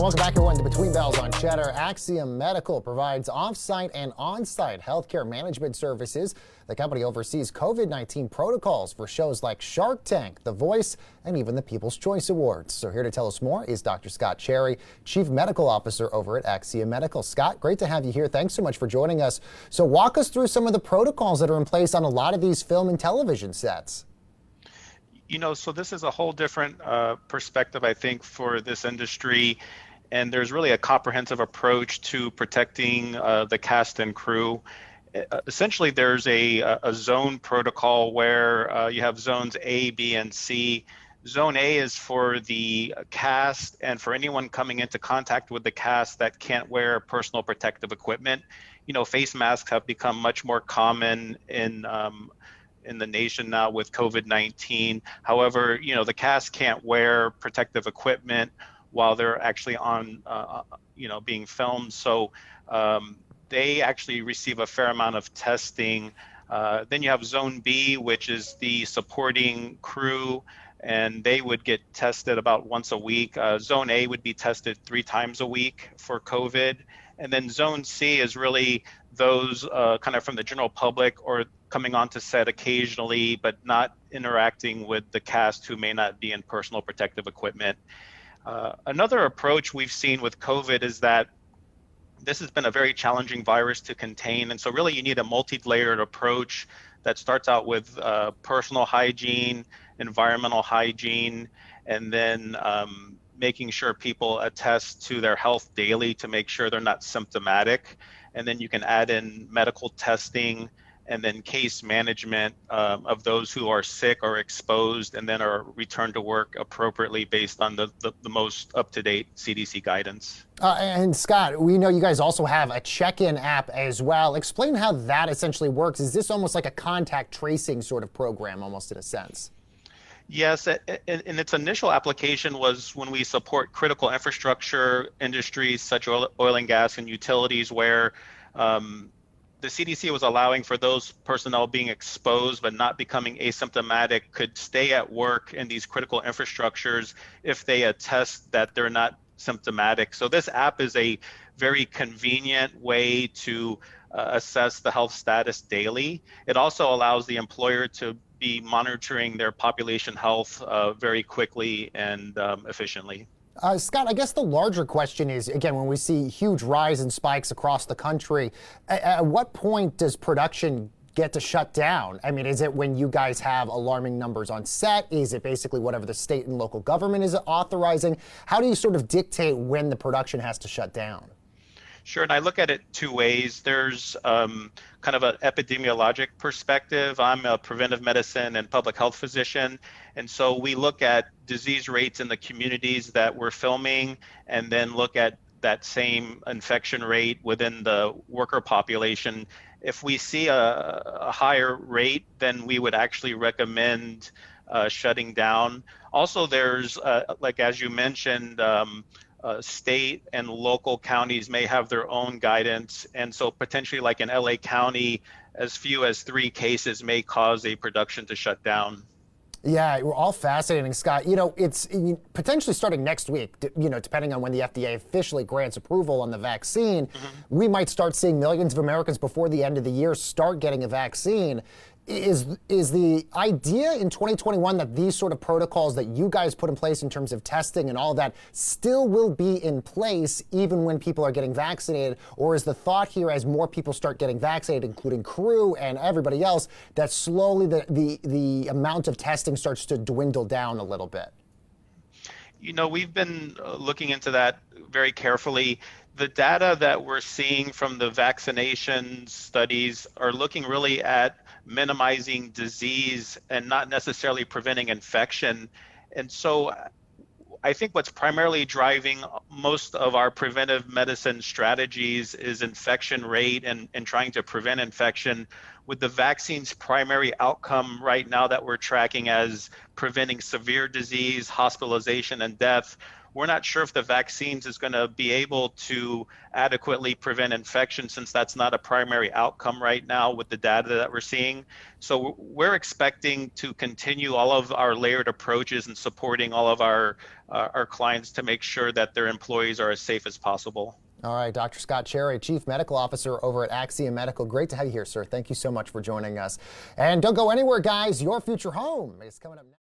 And welcome back, everyone, to Between Bells on Cheddar. Axiom Medical provides off-site and on-site healthcare management services. The company oversees COVID-19 protocols for shows like Shark Tank, The Voice, and even the People's Choice Awards. So here to tell us more is Dr. Scott Cherry, Chief Medical Officer over at Axiom Medical. Scott, great to have you here. Thanks so much for joining us. So walk us through some of the protocols that are in place on a lot of these film and television sets. So this is a whole different perspective, I think, for this industry. And there's really a comprehensive approach to protecting the cast and crew. Essentially, there's a zone protocol where you have zones A, B, and C. Zone A is for the cast and for anyone coming into contact with the cast that can't wear personal protective equipment. Face masks have become much more common in the nation now with COVID-19. However, the cast can't wear protective equipment while they're actually on, being filmed. So they actually receive a fair amount of testing. Then you have Zone B, which is the supporting crew, and they would get tested about once a week. Zone A would be tested 3 times a week for COVID. And then Zone C is really those kind of from the general public or coming onto set occasionally, but not interacting with the cast who may not be in personal protective equipment. Another approach we've seen with COVID is that this has been a very challenging virus to contain. And so really you need a multi-layered approach that starts out with personal hygiene, environmental hygiene, and then making sure people attest to their health daily to make sure they're not symptomatic. And then you can add in medical testing and then case management of those who are sick or exposed and then are returned to work appropriately based on the most up-to-date CDC guidance. And Scott, we know you guys also have a CheckIn app as well. Explain how that essentially works. Is this almost like a contact tracing sort of program, almost in a sense? Yes, and its initial application was when we support critical infrastructure industries such as oil and gas and utilities, where the CDC was allowing for those personnel being exposed but not becoming asymptomatic could stay at work in these critical infrastructures if they attest that they're not symptomatic. So this app is a very convenient way to assess the health status daily. It also allows the employer to be monitoring their population health very quickly and efficiently. Scott, I guess the larger question is, again, when we see huge rise and spikes across the country, at what point does production get to shut down? I mean, is it when you guys have alarming numbers on set? Is it basically whatever the state and local government is authorizing? How do you sort of dictate when the production has to shut down? Sure, and I look at it 2 ways. There's kind of an epidemiologic perspective. I'm a preventive medicine and public health physician, and so we look at disease rates in the communities that we're filming and then look at that same infection rate within the worker population. If we see a higher rate, then we would actually recommend shutting down. Also, there's, like as you mentioned, state and local counties may have their own guidance. And so potentially like in LA County, as few as 3 cases may cause a production to shut down. Yeah, we're all fascinating, Scott. It's potentially starting next week, depending on when the FDA officially grants approval on the vaccine, we might start seeing millions of Americans before the end of the year start getting a vaccine. Is the idea in 2021 that these sort of protocols that you guys put in place in terms of testing and all that still will be in place even when people are getting vaccinated? Or is the thought here, as more people start getting vaccinated, including crew and everybody else, that slowly the amount of testing starts to dwindle down a little bit? We've been looking into that very carefully. The data that we're seeing from the vaccination studies are looking really at minimizing disease and not necessarily preventing infection. And so I think what's primarily driving most of our preventive medicine strategies is infection rate and trying to prevent infection, with the vaccine's primary outcome right now that we're tracking as preventing severe disease, hospitalization, and death. we're not sure if the vaccines is going to be able to adequately prevent infection, since that's not a primary outcome right now with the data that we're seeing. So we're expecting to continue all of our layered approaches and supporting all of our clients to make sure that their employees are as safe as possible. All right, Dr. Scott Cherry, Chief Medical Officer over at Axiom Medical. Great to have you here, sir. Thank you so much for joining us. And don't go anywhere, guys. Your future home is coming up next.